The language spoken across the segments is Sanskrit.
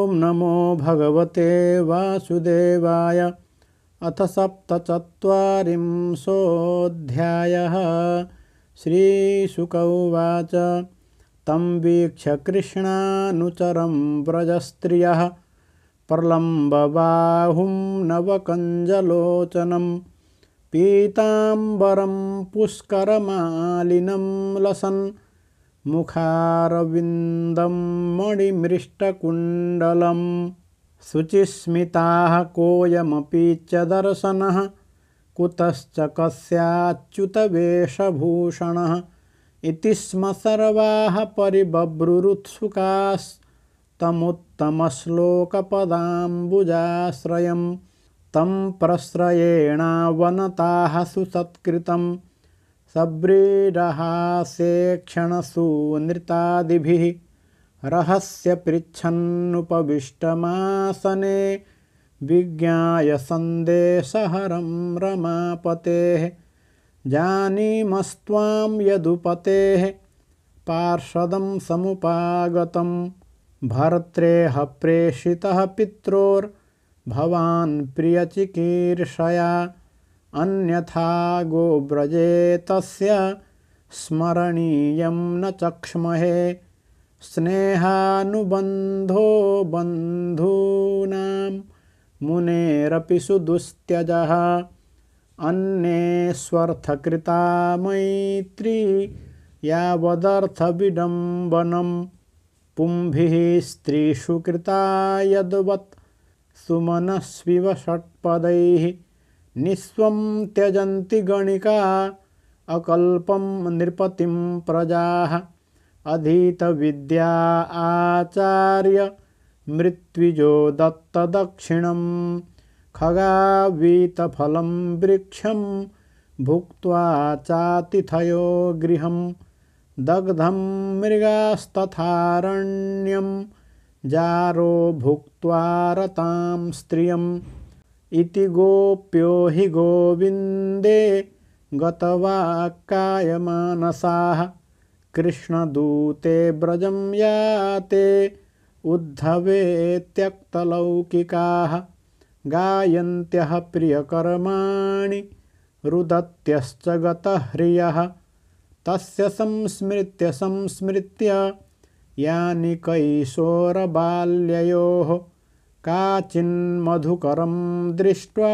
ॐ नमो भगवते वासुदेवाय। अथ सप्तचत्वारिंशोऽध्यायः। श्रीशुक उवाच तं वीक्ष्य कृष्णानुचरं व्रजस्त्रियः प्रलम्बबाहुं नवकञ्जलोचनं पीताम्बरं पुष्करमालिनं लसन् मुखारविन्दं मणिमृष्टकुण्डलं शुचिस्मिताः कोऽयमपि च दर्शनः कुतश्च कस्याच्युतवेषभूषणः इति स्म सर्वाः परिबभ्रुरुत्सुकास्तमुत्तमश्लोकपदाम्बुजाश्रयं तं प्रश्रयेणावनताः सुसत्कृतं सव्रीडहासेक्षणसूनृतादिभिः रहस्यपृच्छन्नुपविष्टमासने विज्ञाय सन्देशहरं रमापतेः जानीमस्त्वां यदुपतेः पार्षदं समुपागतं भर्त्रेह प्रेषितः पित्रोर्भवान् प्रियचिकीर्षया अन्यथा गोव्रजे तस्य स्मरणीयं न चक्ष्महे स्नेहानुबन्धो बन्धूनां मुनेरपि सुदुस्त्यजः अन्येष्वर्थकृता मैत्री यावदर्थविडम्बनं पुंभिः स्त्रीषु कृता यद्वत् सुमनस्विव षट्पदैः निस्वं त्यजन्ति गणिका अकल्पं नृपतिं प्रजाः अधीतविद्या आचार्य मृत्विजो दत्तदक्षिणं खगावीतफलं वृक्षं भुक्त्वा चातिथयो गृहं दग्धं मृगास्तथारण्यं जारो भुक्त्वा रतां स्त्रियम् इति गोप्यो हि गोविन्दे गतवाक्कायमानसाः कृष्णदूते व्रजं याते उद्धवे त्यक्तलौकिकाः गायन्त्यः प्रियकर्माणि रुदत्यश्च गतह्रियः तस्य संस्मृत्य यानि कैशोरबाल्ययोः काचिन्मधुकरं दृष्ट्वा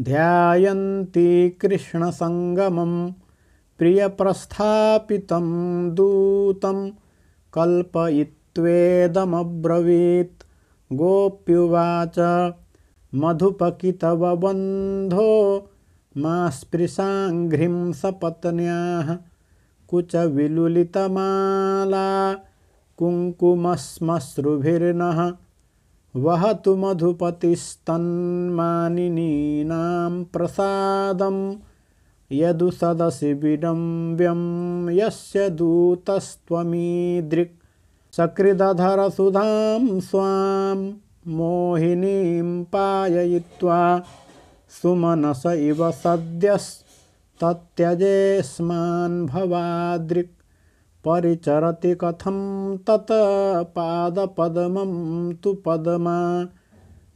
ध्यायन्ती कृष्णसङ्गमं प्रियप्रस्थापितं दूतं कल्पयित्वेदमब्रवीत् गोप्युवाच मधुपकितव बन्धो मा स्पृशाङ्घ्रिं सपत्न्याः कुचविलुलितमाला कुङ्कुमश्मश्रुभिर्नः वहतु मधुपतिस्तन्मानिनीनां प्रसादं यदु सदसि विडम्ब्यं यस्य दूतस्त्वमीदृक् सकृदधरसुधां स्वां मोहिनीं पाययित्वा सुमनस इव सद्यस्तत्यजेस्मान् भवादृक् परिचरति कथं तत पादपद्मं तु पद्मा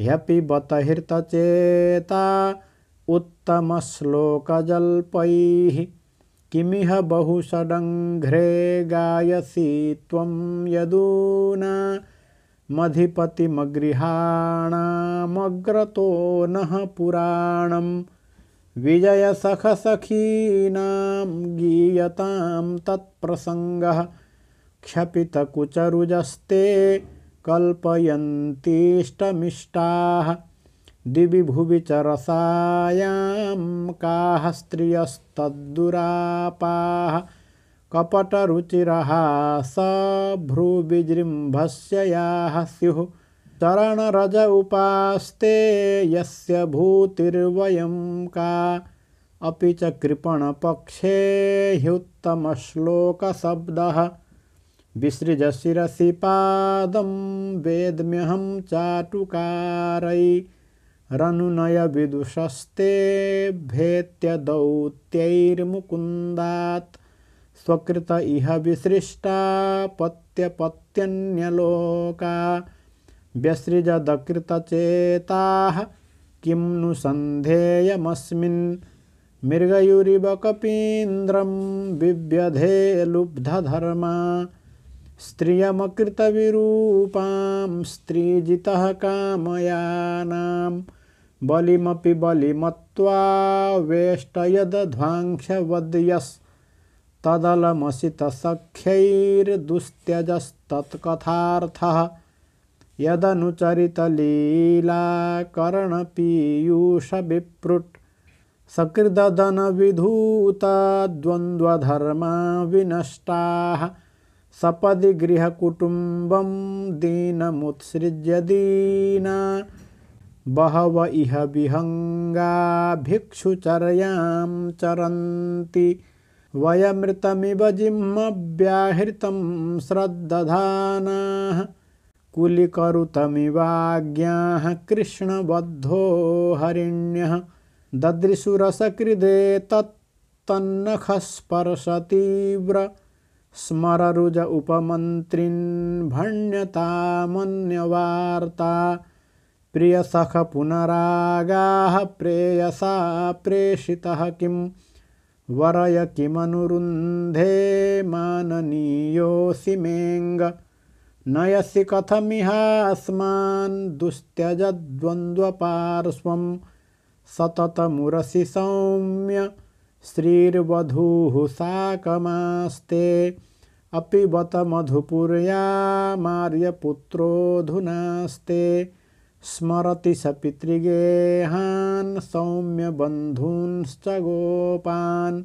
ह्यपिबत हृतचेता उत्तमश्लोकजल्पैः किमिह बहुषडङ्घ्रे गायसि त्वं यदूना मधिपतिमगृहाणामग्रतो नः पुराणं विजयसखसखीनां गीयतां तत्प्रसङ्गः क्षपितकुचरुजस्ते कल्पयन्तीष्टमिष्टाः दिवि भुवि च रसायां काः स्त्रियस्तद्दुरापाः कपटरुचिरः सभ्रुविजृम्भस्य याः स्युः चरणरज उपास्ते यस्य भूतिर्वयं का अपि च कृपणपक्षे ह्युत्तमश्लोकशब्दः विसृज शिरसि पादं वेद्म्यहं चाटुकारैरनुनय विदुषस्ते भेत्य दौत्यैर्मुकुन्दात् स्वकृत इह विसृष्टा पत्यपत्यन्यलोका व्यसृजदकृतचेताः किं नु सन्धेयमस्मिन् मृगयुरिव कपीन्द्रं बिव्यधे लुब्धधर्मा स्त्रियमकृतविरूपां स्त्रीजितः कामयानां बलिमपि बलिमत्वा वेष्टयद्ध्वांक्षवद्यस्तदलमसितसख्यैर्दुस्त्यजस्तत्कथार्थः यदनुचरितलीलाकरणपीयूषविप्रुट् सकृदधनविधूतद्वन्द्वधर्मा विनष्टाः सपदि गृहकुटुम्बं दीनमुत्सृज्य दीना बहव इह विहंगा भिक्षुचर्यां चरन्ति वयमृतमिव जिह्मव्याहृतं श्रद्दधानाः कुलिकरुतमिवाज्ञाः कृष्णबद्धो हरिण्यः ददृशुरसकृदे तत्तन्नखस्पर्शतीव्र स्मररुज उपमन्त्रिन् भण्यतामन्यवार्ता प्रियसख पुनरागाः प्रेयसा प्रेषितः किं वरय किमनुरुन्धे माननीयोऽसि मेऽङ्ग नयसि कथमिहास्मान् दुस्त्यजद्वन्द्वपार्श्वं सततमुरसि सौम्य श्रीर्वधूः साकमास्ते अपि बत मधुपुर्या मार्यपुत्रोऽधुनास्ते स्मरति स पितृगेहान् सौम्यबन्धूंश्च गोपान्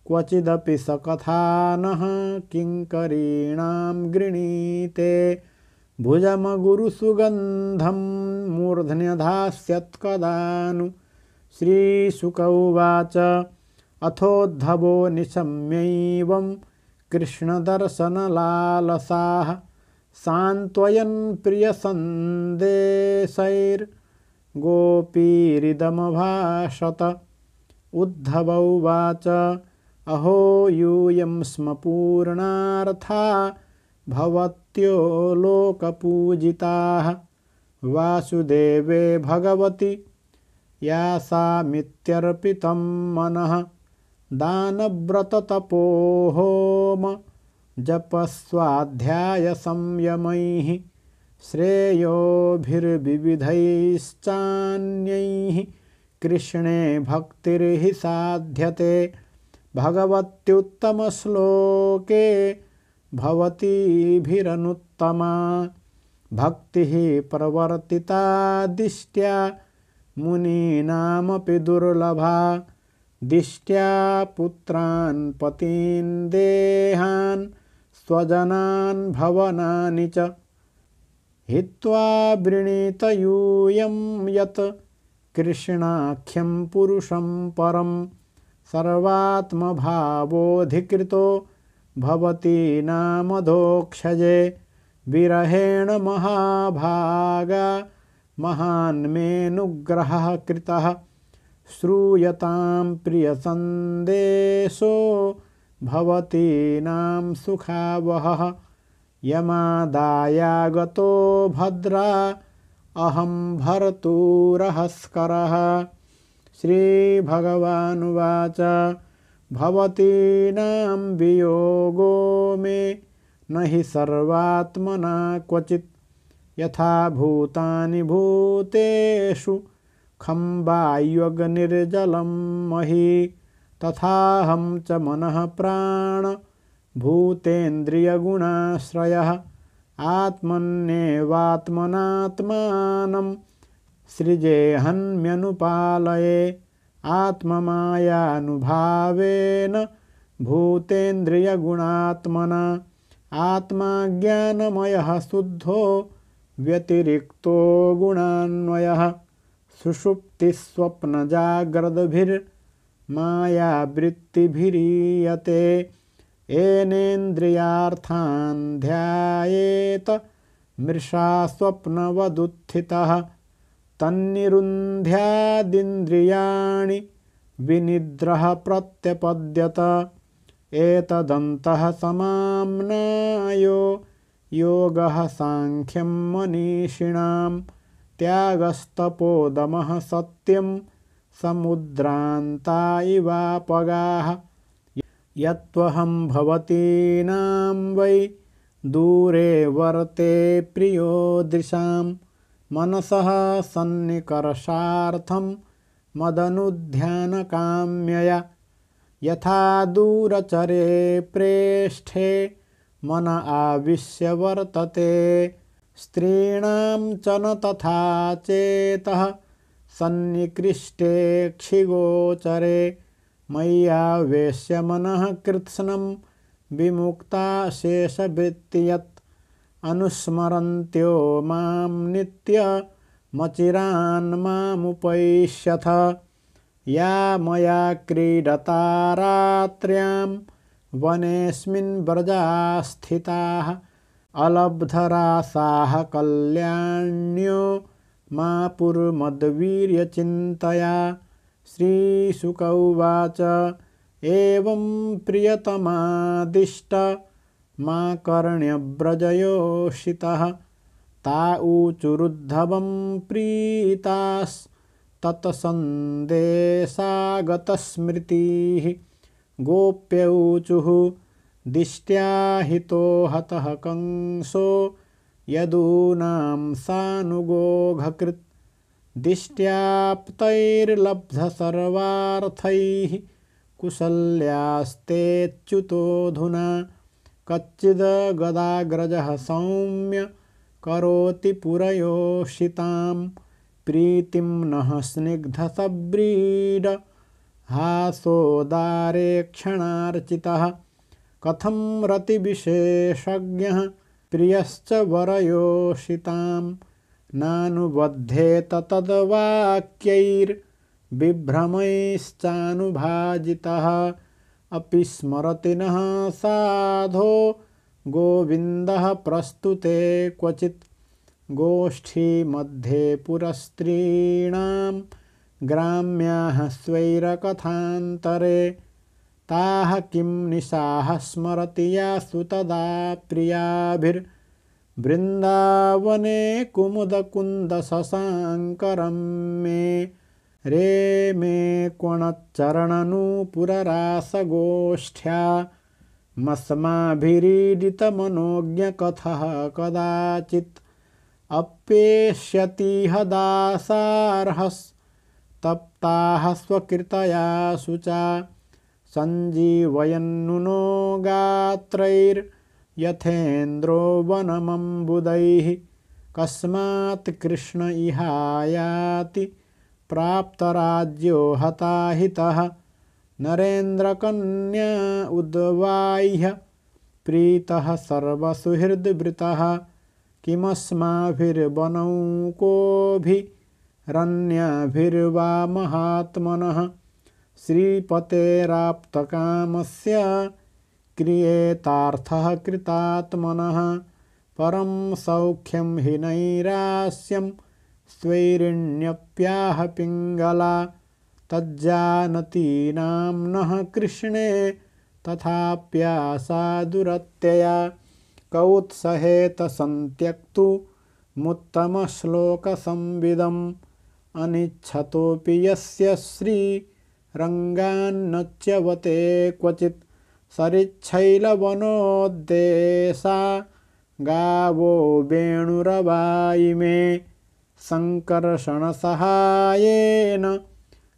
क्वचिदपि स कथानः किङ्करीणां गृणीते भुजमगुरुसुगन्धं मूर्ध्न्यधास्यत्कदानु श्रीशुक उवाच अथोद्धवो निशम्यैवं कृष्णदर्शनलालसाः सान्त्वयन् प्रियसन्देशैर्गोपीरिदमभाषत उद्धव उवाच अहो यूयं स्म पूर्णार्था भवत्यो लोकपूजिताः वासुदेवे भगवति यासामित्यर्पितं मनः दानव्रततपोहोम जपस्वाध्यायसंयमैः श्रेयोभिर्विविधैश्चान्यैः कृष्णे भक्तिर्हि साध्यते भगवत्युत्तमश्लोके भवतीभिरनुत्तमा भक्तिः प्रवर्तिता दिष्ट्या मुनीनामपि दुर्लभा दिष्ट्या पुत्रान् पतीन् देहान् स्वजनान् भवनानि च हित्वा वृणीत यूयं यत् कृष्णाख्यं पुरुषं परं सर्वात्मभावोऽधिकृतो भवति नामधोक्षजे विरहेण महाभागा महान्मेऽनुग्रहः कृतः श्रूयतां प्रियसन्देशो भवतीनां सुखावहः यमादायागतो भद्रा अहं भर्तुरहस्करः श्रीभगवानुवाच भवतीनां वियोगो मे न हि सर्वात्मना क्वचित् यथा भूतानि भूतेषु खम्बायुग्निर्जलं मही तथाहं च मनः प्राण भूतेन्द्रियगुणाश्रयः आत्मन्येवात्मनात्मानं सृजेऽहन्यनुपालये आत्ममायानुभावेन भूतेन्द्रियगुणात्मना आत्मा ज्ञानमयः शुद्धो व्यतिरिक्तो गुणान्वयः सुषुप्तिस्वप्नजाग्रदभिर्मायावृत्तिभिरीयते येनेन्द्रियार्थान् ध्यायेत मृषा स्वप्नवदुत्थितः तन्निरुन्ध्यादिन्द्रियाणि विनिद्रः प्रत्यपद्यत एतदन्तः समाम्नायो योगः सांख्यं मनीषिणां त्यागस्तपोदमः सत्यं समुद्रान्ता इवापगाः यत्त्वहं भवतीनां वै दूरे वर्ते प्रियो दृशां मनसः सन्निकर्षार्थं मदनुध्यानकाम्यया यथा दूरचरे प्रेष्ठे मन आविश्य वर्तते स्त्रीणां च न तथा चेतः सन्निकृष्टे क्षिगोचरे मय्यावेश्य मनः कृत्स्नं विमुक्ता शेषवृत्तियत् अनुस्मरन्त्यो मां नित्यमचिरान् मामुपैष्यथ या मया क्रीडता रात्र्यां वनेऽस्मिन् व्रजास्थिताः अलब्धरासाः कल्याण्यो मापुर्मद्वीर्यचिन्तया श्रीशुक उवाच एवं प्रियतमादिष्ट माकर्ण्यव्रजयोषितः ता ऊचुरुद्धवं प्रीतास्तत्सन्देशागतस्मृतिः गोप्यौचुः दिष्ट्या हितो हतः कंसो यदूनां सानुगोघकृत् दिष्ट्याप्तैर्लब्धसर्वार्थैः कुशल्यास्तेच्युतोऽधुना कच्चिद्गदाग्रजः सौम्य करोति पुरयोषितां प्रीतिं नः स्निग्धसव्रीड हासोदारे क्षणार्चितः कथं रतिविशेषज्ञः प्रियश्च वरयोषितां नानुबध्येत तद्वाक्यैर्विभ्रमैश्चानुभाजितः अपि स्मरति नः साधो गोविन्दः प्रस्तुते क्वचित् गोष्ठीमध्ये पुरस्त्रीणां ग्राम्याः स्वैरकथान्तरे ताः किं निशाः स्मरति यासु तदा प्रियाभिर्वृन्दावने कुमुदकुन्दशशाङ्करं मे रेमे क्वणच्चरणनूपुररासगोष्ठ्या मस्माभिरीडितमनोज्ञकथः कदाचित् अप्येष्यतीह दासार्हस्तप्ताः स्वकृतया शुचा सञ्जीवयन्नुनो गात्रैर्यथेन्द्रो वनमम्बुदैः कस्मात् कृष्ण इहायाति प्राप्तराज्यो हताहितः नरेन्द्रकन्या उद्वाह्य प्रीतः सर्वसुहृद्वृतः किमस्माभिर्वनौकोभिरन्याभिर्वा महात्मनः श्रीपतेराप्तकामस्य क्रियेतार्थः कृतात्मनः परं सौख्यं हि नैरास्यं स्वैरिण्यप्याह पिङ्गला तज्जानतीनां नः कृष्णे तथाप्यासा दुरत्यया कौत्सहेत सन्त्यक्तुमुत्तमश्लोकसंविदम् अनिच्छतोऽपि यस्य श्रीरङ्गान्नच्यवते क्वचित् सरिच्छैलवनोद्देशा गावो वेणुरवायिमे सङ्कर्षणसहायेन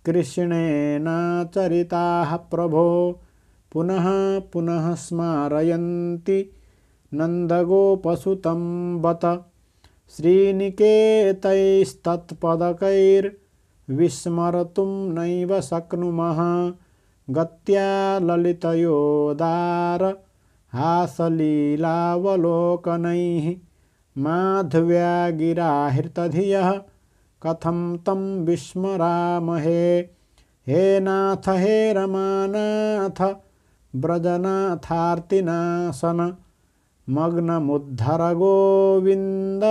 कृष्णेनाचरिताः प्रभो पुनः पुनः स्मारयन्ति नन्दगोपसुतं बत श्रीनिकेतैस्तत्पदकैर्विस्मर्तुं नैव शक्नुमः गत्या ललितयोदार हासलीलावलोकनैः माधव्या गिराहृतधियः कथं तं विस्मरामहे हे नाथ हे रमानाथ व्रजनाथार्तिनाशन मग्नमुद्धर गोविन्द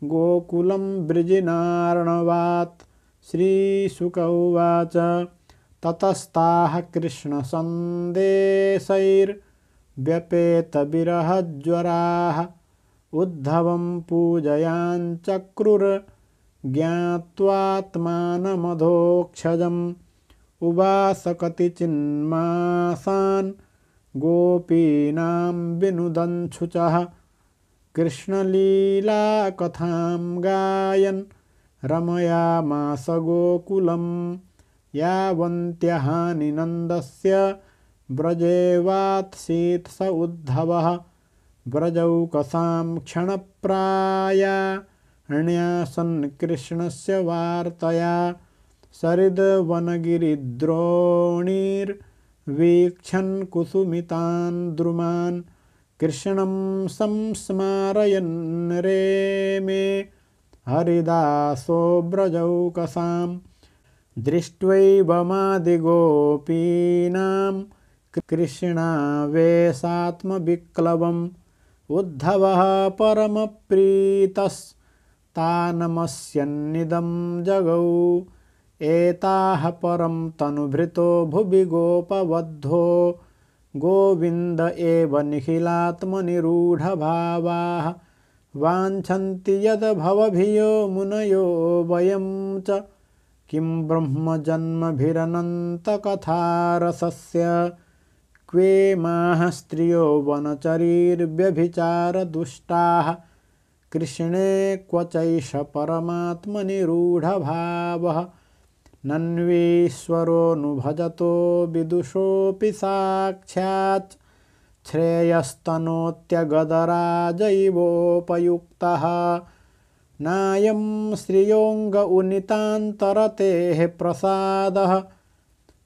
गोकुलं वृजिनार्णवात् श्रीशुक उवाच ततस्ताः कृष्णसन्देशैर्व्यपेतविरहज्वराः उद्धवं पूजयाञ्चक्रुर ज्ञात्वात्मानमधोक्षजम् उवासकति चिन्मासान् गोपीनां विनुदञ्छुचः कृष्णलीलाकथां गायन् रमयामास गोकुलं यावन्त्यहानिनन्दस्य व्रजेवात्सीत् स उद्धवः व्रजौकसां क्षणप्रायाण्यासन् कृष्णस्य वार्तया सरिद्वनगिरिद्रोणीर्वीक्षन् कुसुमितान् द्रुमान् कृष्णं संस्मारयन् रेमे हरिदासो व्रजौकसां दृष्ट्वैवमादिगोपीनां कृष्णावेशात्मविक्लवम् उद्धवः परमप्रीतस्तानमस्यन्निदं जगौ एताः परं तनुभृतो भुवि गोपवद्धो गोविन्द एव निखिलात्मनिरूढभावाः वाञ्छन्ति यद्भवभियो मुनयो वयं च किं ब्रह्मजन्मभिरनन्तकथारसस्य क्वेमाः स्त्रियो वनचरीर्व्यभिचारदुष्टाः कृष्णे क्व चैष परमात्मनिरूढभावः नन्वीश्वरोऽनुभजतो विदुषोऽपि साक्षात् श्रेयस्तनोत्यगदराजैवोपयुक्तः नायं श्रियोऽङ्ग उनितान्तरतेः प्रसादः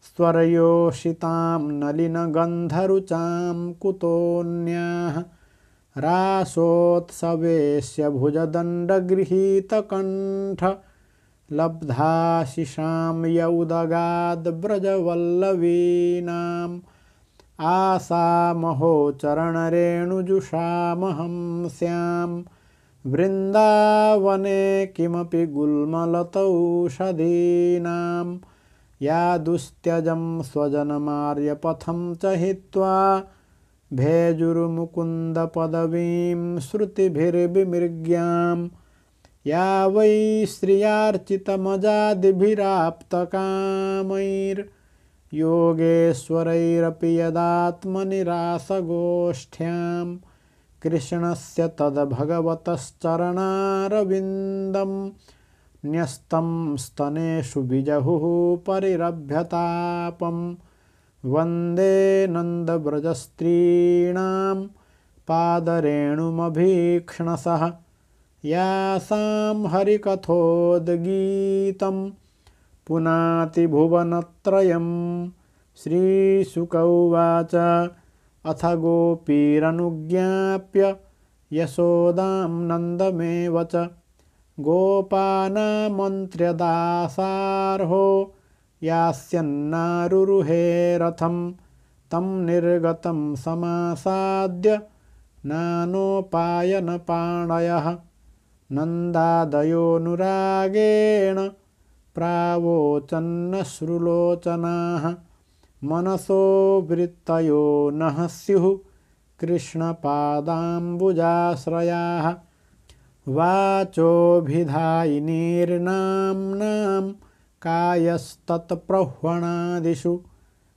स्वर्योषितां नलिनगन्धरुचां कुतोऽन्याः रासोत्सवेस्य भुजदण्डगृहीतकण्ठ लब्धाशिषां यौदगाद्व्रजवल्लवीनाम् आसामहोचरणरेणुजुषामहं स्यां वृन्दावने किमपि गुल्मलतौषधीनां यादुस्त्यजं स्वजनमार्यपथं च हित्वा भेजुर्मुकुन्दपदवीं श्रुतिभिर्विमृग्यां या वै श्रियार्चितमजादिभिराप्तकामैर्योगेश्वरैरपि यदात्मनिरासगोष्ठ्यां कृष्णस्य तद्भगवतश्चरणारविन्दं न्यस्तं स्तनेषु विजहुः परिरभ्यतापं वन्दे नन्दव्रजस्त्रीणां पादरेणुमभीक्ष्णसः यासां हरिकथोद्गीतं पुनाति भुवनत्रयं श्रीशुक उवाच अथ गोपीरनुज्ञाप्य यशोदां नन्दमेव च गोपानामन्त्र्यदासार्हो यास्यन्नारुरुहे रथं तं निर्गतं समासाद्य नानोपायनपाणयः नन्दादयोऽनुरागेण प्रावोचन्नश्रुलोचनाः मनसो वृत्तयो नः स्युः कृष्णपादाम्बुजाश्रयाः वाचोभिधायिनीर्नाम्नां कायस्तत्प्रह्वणादिषु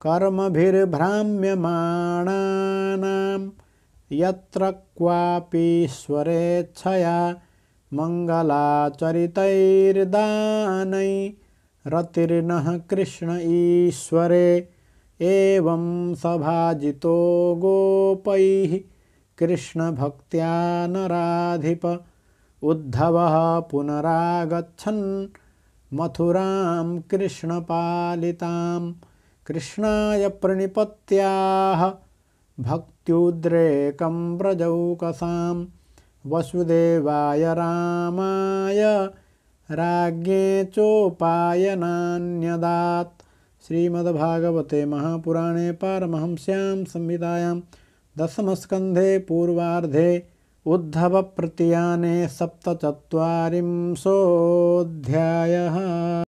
कर्मभिर्भ्राम्यमाणानां यत्र क्वापीश्वरेच्छया मङ्गलाचरितैर्दानैरतिर्नः कृष्ण ईश्वरे एवं सभाजितो गोपैः कृष्णभक्त्या नराधिप उद्धवः पुनरागच्छन् मथुरां कृष्णपालितां कृष्णाय प्रणिपत्याः भक्त्युद्रेकं व्रजौकसां वसुदेवाय रामाय राज्ञे चोपायनान्यदात्। श्रीमद्भागवते महापुराणे पारमहंस्यां संहितायां दशमस्कन्धे पूर्वार्धे उद्धवप्रतियाने 47 अध्यायः।